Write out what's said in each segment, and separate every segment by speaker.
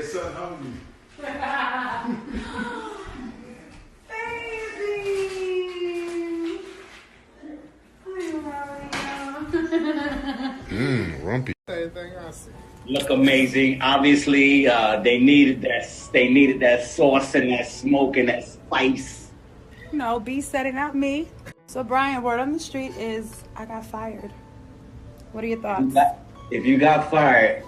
Speaker 1: son hungry.
Speaker 2: Baby.
Speaker 3: Rumpy.
Speaker 4: Look amazing. Obviously, they needed that sauce and that smoke and that spice.
Speaker 2: No, B said it, not me. So Brian, word on the street is I got fired. What are your thoughts?
Speaker 4: If you got fired,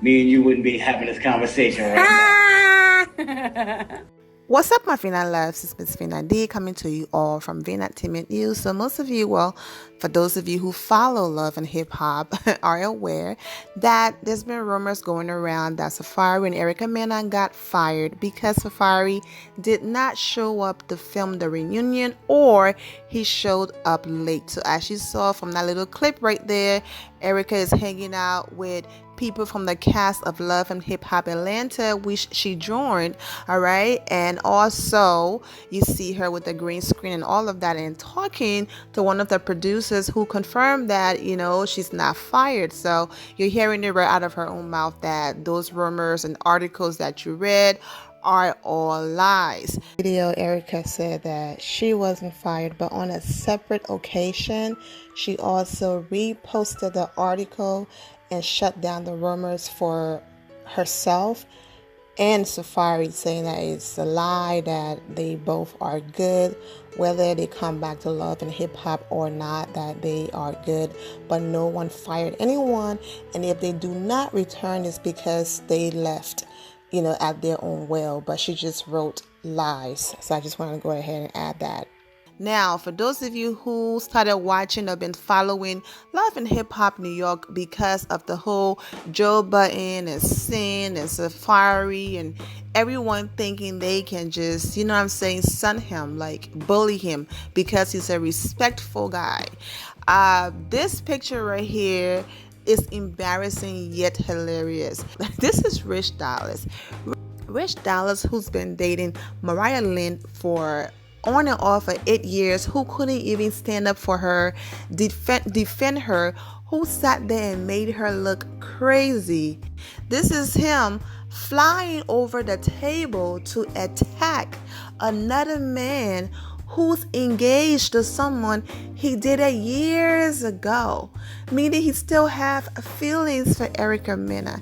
Speaker 4: me and you wouldn't be having this conversation right now.
Speaker 5: What's up, my Fina loves? It's Miss Fina D coming to you all from Vina Entertainment News. So most of you, well, for those of you who follow love and hip hop, are aware that there's been rumors going around that Safaree and Mena got fired because Safaree did not show up to film the reunion, or he showed up late. So as you saw from that little clip right there, Erica is hanging out with people from the cast of Love and Hip Hop Atlanta, which she joined, all right? And also, you see her with the green screen and all of that, and talking to one of the producers who confirmed that, you know, she's not fired. So you're hearing it right out of her own mouth that those rumors and articles that you read are all lies. Video, Erica said that she wasn't fired, but on a separate occasion, she also reposted the article and shut down the rumors for herself and Safaree, saying that it's a lie, that they both are good, whether they come back to Love and Hip Hop or not, that they are good, but no one fired anyone, and if they do not return, it's because they left, you know, at their own will. But she just wrote lies, so I just want to go ahead and add that. Now, for those of you who started watching or been following Love and Hip Hop New York because of the whole Joe Budden and Sin and Safaree and everyone thinking they can just, you know what I'm saying, sun him, like bully him because he's a respectful guy. This picture right here is embarrassing yet hilarious. This is Rich Dallas. Rich Dallas, who's been dating Mariah Lynn for on and off for 8 years, who couldn't even stand up for her, defend her, who sat there and made her look crazy. This is him flying over the table to attack another man who's engaged to someone he did it years ago, meaning he still have feelings for Mena.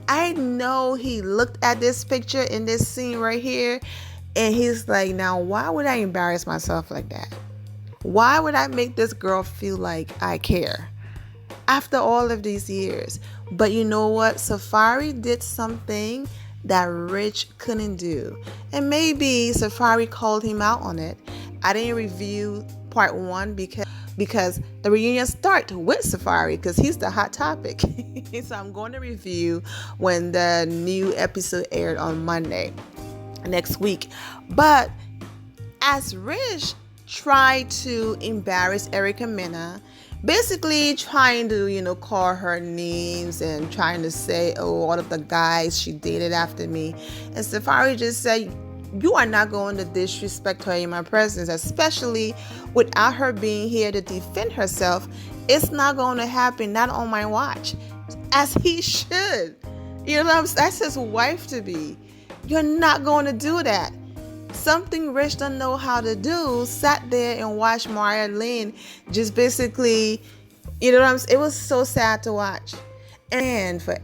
Speaker 5: I know he looked at this picture in this scene right here, and he's like, now, why would I embarrass myself like that? Why would I make this girl feel like I care after all of these years? But you know what? Safaree did something that Rich couldn't do. And maybe Safaree called him out on it. I didn't review part 1 because the reunion starts with Safaree, because he's the hot topic. So I'm going to review when the new episode aired on Monday next week. But as Rich tried to embarrass Mena, basically trying to, you know, call her names and trying to say, oh, all of the guys she dated after me, and Safaree just said, you are not going to disrespect her in my presence, especially without her being here to defend herself. It's not going to happen, not on my watch, as he should. You know what I'm saying? That's his wife to be. You're not going to do that. Something Rich don't know how to do, sat there and watched Mariah Lynn just basically, you know what I'm saying? It was so sad to watch. And for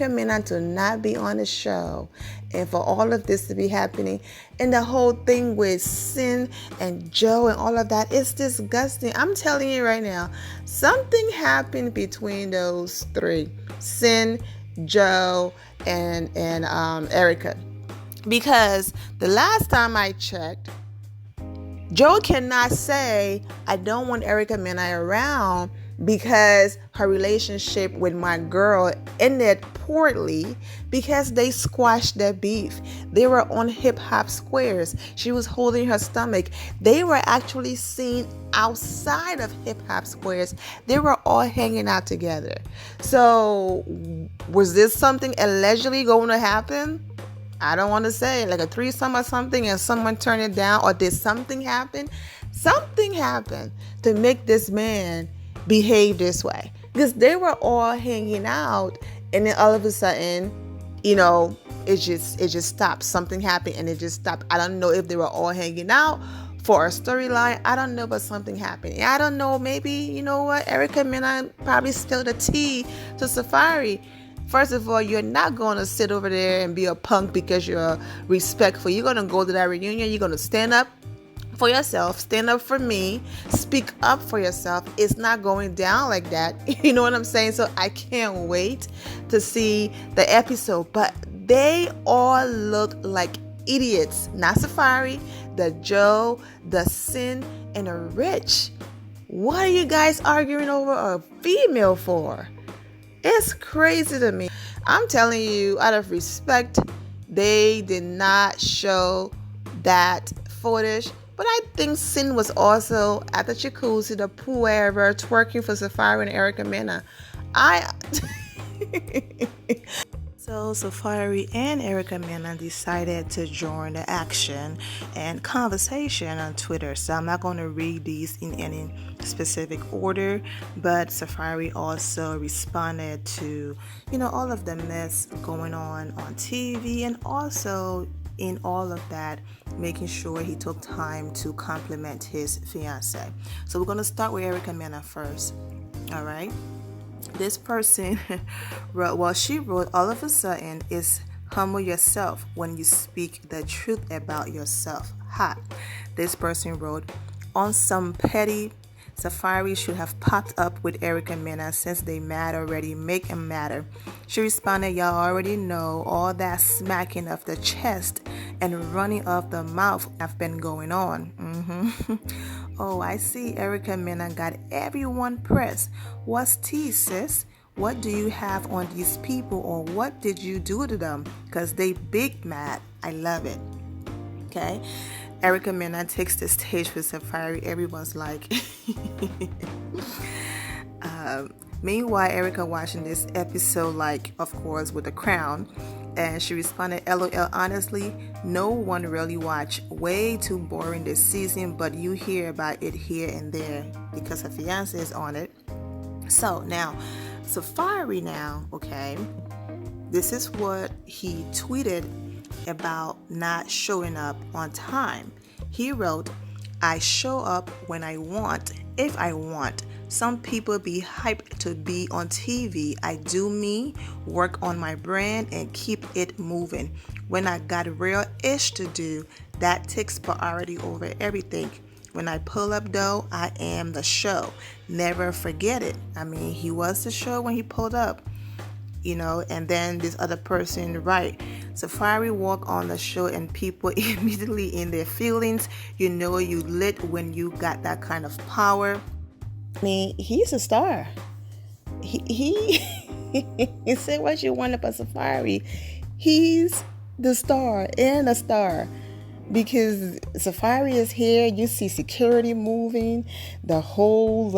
Speaker 5: Mena to not be on the show, and for all of this to be happening, and the whole thing with Sin and Joe and all of that, it's disgusting. I'm telling you right now, something happened between those three, Sin, Joe, and Erica. Because the last time I checked, Joe cannot say, I don't want Mena around because her relationship with my girl ended poorly because they squashed their beef. They were on Hip Hop Squares. She was holding her stomach. They were actually seen outside of Hip Hop Squares. They were all hanging out together. So was this something allegedly going to happen? I don't want to say, like a threesome or something, and someone turned it down, or did something happen? Something happened to make this man behave this way, because they were all hanging out, and then all of a sudden, you know, it just stopped. Something happened and it just stopped. I don't know if they were all hanging out for a storyline. I don't know, but something happened. I don't know. Maybe, you know what, Erica Mena probably spilled the tea to Safaree. First of all, you're not going to sit over there and be a punk because you're respectful. You're going to go to that reunion. You're going to stand up for yourself, stand up for me, speak up for yourself. It's not going down like that. You know what I'm saying? So I can't wait to see the episode. But they all look like idiots. Not Safaree, the Joe, the Sin, and the Rich. What are you guys arguing over a female for? It's crazy to me. I'm telling you, out of respect, they did not show that footage. But I think Sin was also at the jacuzzi, the pool area, twerking for Safaree and Erica Mena. So Safaree and Erica Mena decided to join the action and conversation on Twitter. So I'm not going to read these in any specific order, but Safaree also responded to, all of the mess going on TV, and also in all of that, making sure he took time to compliment his fiance. So we're going to start with Erica Mena first. All right. This person she wrote, all of a sudden, is humble yourself when you speak the truth about yourself. Hot. This person wrote, on some petty, Safaree should have popped up with Erica Mena since they mad already. Make them matter. She responded, y'all already know all that smacking of the chest and running of the mouth have been going on. Oh, I see Erica Mena got everyone pressed. What's tea, sis? What do you have on these people, or what did you do to them? Because they big mad. I love it. Okay. Erica Mena takes the stage with Safaree. Everyone's like... Meanwhile, Erica watching this episode, of course, with the crown. And she responded, LOL, honestly, no one really watched. Way too boring this season, but you hear about it here and there because her fiance is on it. So now, Safaree okay, this is what he tweeted about not showing up on time. He wrote, I show up when I want, if I want. Some people be hyped to be on TV. I do me, work on my brand, and keep it moving. When I got real ish to do, that takes priority over everything. When I pull up though, I am the show. Never forget it. I mean, he was the show when he pulled up, and then this other person, right? Safaree walk on the show and people immediately in their feelings. You lit when you got that kind of power. I mean, he's a star. He say what you want about Safaree. He's the star and a star. Because Safaree is here, you see security moving, the whole,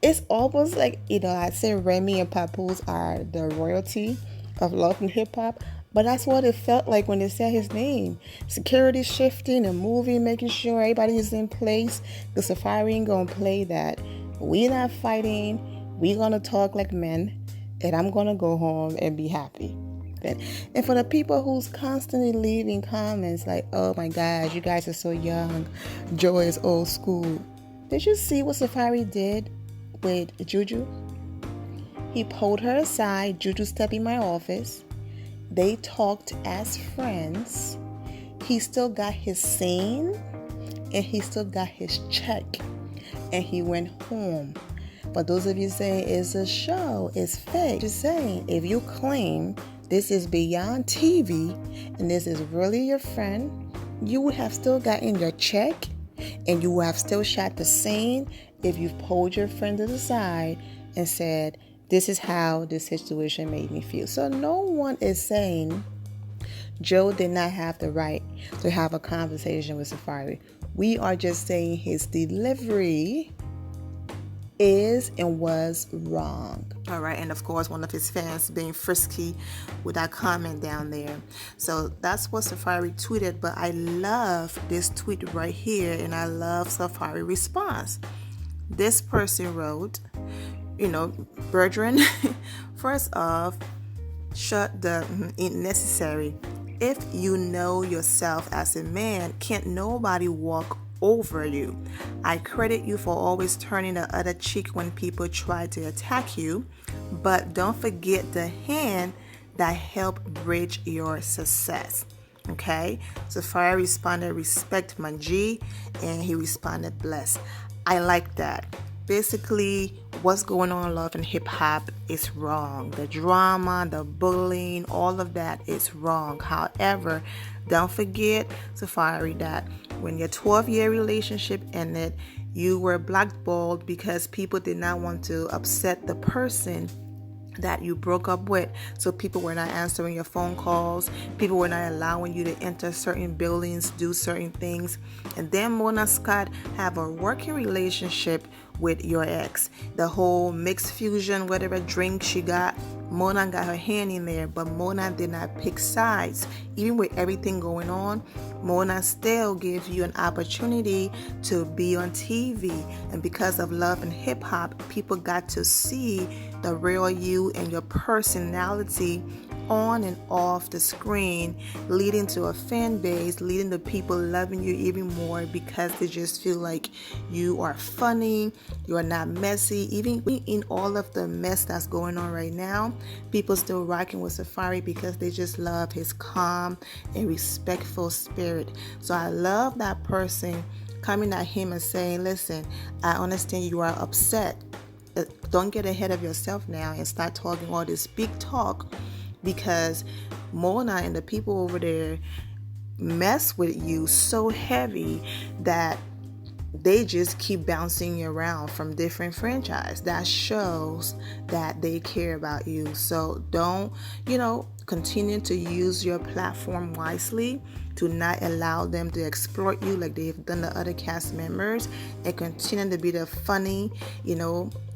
Speaker 5: it's almost like, I say Remy and Papoose are the royalty of love and hip-hop, but that's what it felt like when they said his name. Security shifting and moving, making sure everybody is in place. The Safaree ain't gonna play that. We not fighting, we gonna talk like men, and I'm gonna go home and be happy. And for the people who's constantly leaving comments like, oh my gosh, you guys are so young, Joy is old school. Did you see what Safaree did with Juju? He pulled her aside. Juju stepped in my office. They talked as friends. He still got his scene and he still got his check, and he went home. For those of you saying it's a show, it's fake, just saying, if you claim this is beyond TV and this is really your friend, you would have still gotten your check and you would have still shot the scene if you've pulled your friend to the side and said, this is how this situation made me feel. So no one is saying Joe did not have the right to have a conversation with Safaree. We are just saying his delivery is and was wrong. All right, and of course, one of his fans being frisky with that comment down there. So that's what Safaree tweeted, but I love this tweet right here, and I love Safaree response. This person wrote, brethren, first off, Shut the ain't necessary. If you know yourself as a man, can't nobody walk over you. I credit you for always turning the other cheek when people try to attack you, but don't forget the hand that helped bridge your success. Okay, Safaree responded, respect my G, and he responded, bless. I like that. Basically, what's going on in love and hip hop is wrong. The drama, the bullying, all of that is wrong. However, don't forget, Safaree, that when your 12-year relationship ended, you were blackballed because people did not want to upset the person that you broke up with. So people were not answering your phone calls. People were not allowing you to enter certain buildings, do certain things. And then Mona Scott have a working relationship with your ex. The whole mixed fusion, whatever drink she got, Mona got her hand in there, but Mona did not pick sides. Even with everything going on, Mona still gave you an opportunity to be on TV. And because of love and hip hop, people got to see the real you and your personality on and off the screen, leading to a fan base, leading to people loving you even more because they just feel like you are funny, you are not messy. Even in all of the mess that's going on right now, people still rocking with Safaree because they just love his calm and respectful spirit. So I love that person coming at him and saying, listen, I understand you are upset. Don't get ahead of yourself now and start talking all this big talk, because Mona and the people over there mess with you so heavy that they just keep bouncing you around from different franchise. That shows that they care about you. So don't, continue to use your platform wisely to not allow them to exploit you like they've done the other cast members, and continue to be the funny,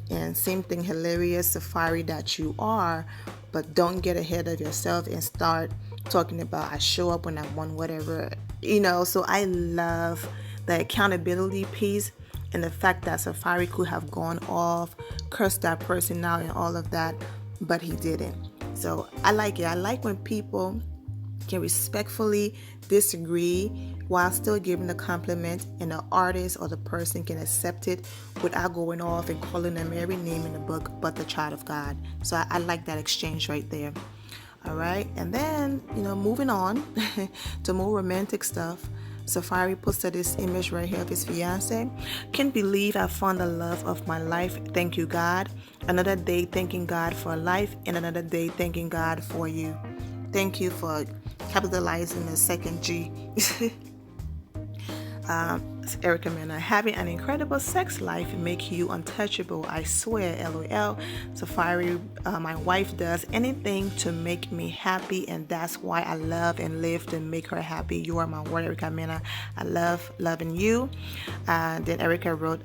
Speaker 5: and same thing, hilarious Safaree that you are. But don't get ahead of yourself and start talking about I show up when I want whatever, So I love the accountability piece and the fact that Safaree could have gone off, cursed that person out and all of that, but he didn't. So I like it. I like when people can respectfully disagree while still giving a compliment, and the artist or the person can accept it without going off and calling them every name in the book but the child of God. So I like that exchange right there. All right, and then moving on to more romantic stuff. Safaree posted this image right here of his fiance. Can't believe I found the love of my life. Thank you, God. Another day thanking God for life, and another day thanking God for you. Thank you for capitalizing the second G. Erica Mena, having an incredible sex life make you untouchable. I swear, LOL. Safaree, my wife does anything to make me happy, and that's why I love and live to make her happy. You are my word, Erica Mena. I love loving you. Then Erica wrote,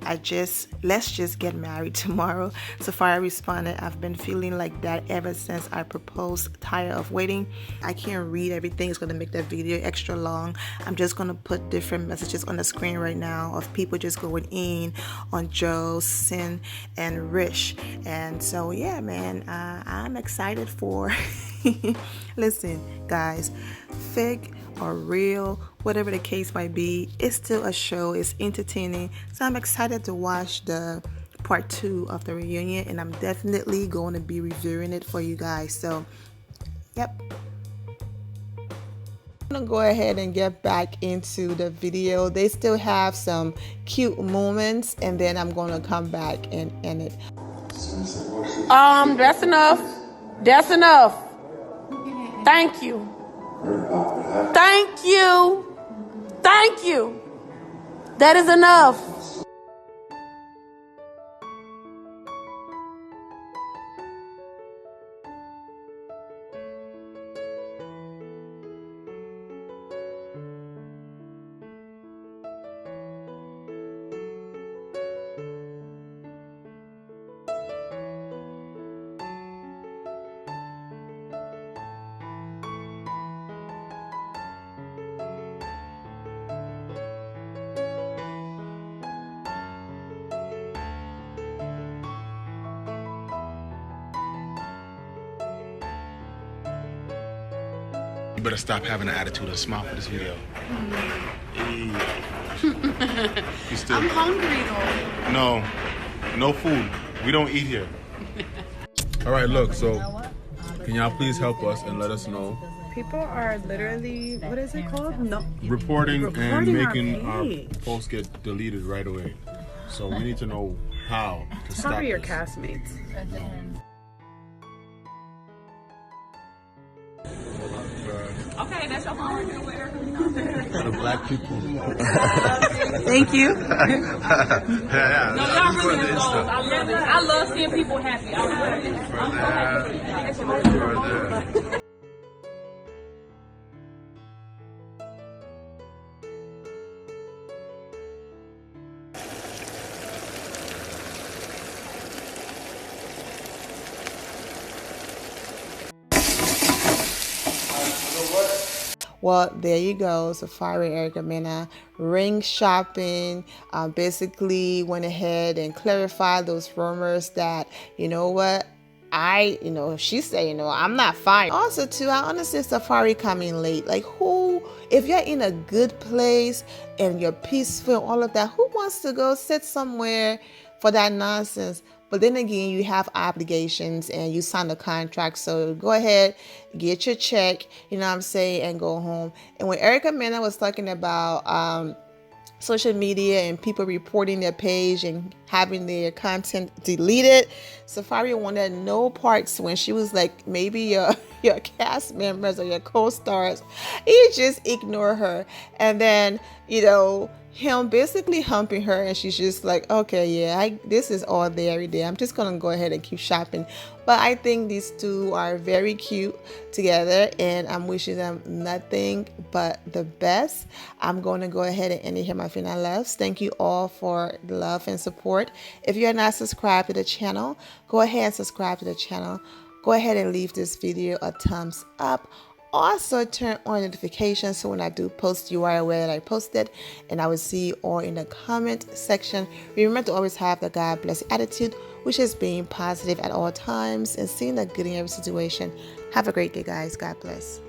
Speaker 5: let's just get married tomorrow. Safaree responded, I've been feeling like that ever since I proposed. Tired of waiting. I can't read everything. It's going to make that video extra long. I'm just going to put different messages on the screen right now of people just going in on Joe, Sin, and Rich. And so yeah, man, I'm excited for listen guys, fake or real, whatever the case might be, it's still a show. It's entertaining. So I'm excited to watch the part 2 of the reunion, and I'm definitely going to be reviewing it for you guys. So yep, I'm gonna go ahead and get back into the video. They still have some cute moments, and then I'm gonna come back and end it.
Speaker 1: That's enough. That's enough. Thank you. Thank you. Thank you. That is enough.
Speaker 3: You better stop having an attitude and smile for this video. Hey. You still...
Speaker 2: I'm hungry though.
Speaker 3: No, no food. We don't eat here. All right, look, so can y'all please help us and let us know?
Speaker 2: People are literally, what is it called? No.
Speaker 3: Reporting and making our
Speaker 2: page.
Speaker 3: posts get deleted right away. So we need to know how to stop
Speaker 2: Probably your
Speaker 3: this.
Speaker 2: castmates.
Speaker 1: Okay, that's your phone.
Speaker 3: For the black people.
Speaker 2: Thank you.
Speaker 1: No, y'all really do goals. I love it. I love seeing people happy. I love it.
Speaker 5: Well, there you go. Safaree, Erica, Mena, ring shopping. Basically went ahead and clarified those rumors that, you know what, she said, I'm not fired. Also, too, I understand Safaree coming late. Like, who, if you're in a good place and you're peaceful, all of that, who wants to go sit somewhere for that nonsense? But then again, you have obligations and you signed a contract. So go ahead, get your check, you know what I'm saying, and go home. And when Erica Mena was talking about social media and people reporting their page and having their content deleted, Safaree wanted no parts when she was like, maybe your cast members or your co-stars, you just ignore her. And then, him basically humping her, and she's just like, okay, yeah, this is all day every day. I'm just gonna go ahead and keep shopping. But I think these two are very cute together, and I'm wishing them nothing but the best. I'm going to go ahead and end it here, my Fina loves. Thank you all for the love and support. If you're not subscribed to the channel, go ahead and subscribe to the channel. Go ahead and leave this video a thumbs up. Also, turn on notifications so when I do post, you are aware that I posted, and I will see you all in the comment section. Remember to always have the God bless attitude, which is being positive at all times and seeing the good in every situation. Have a great day, guys. God bless.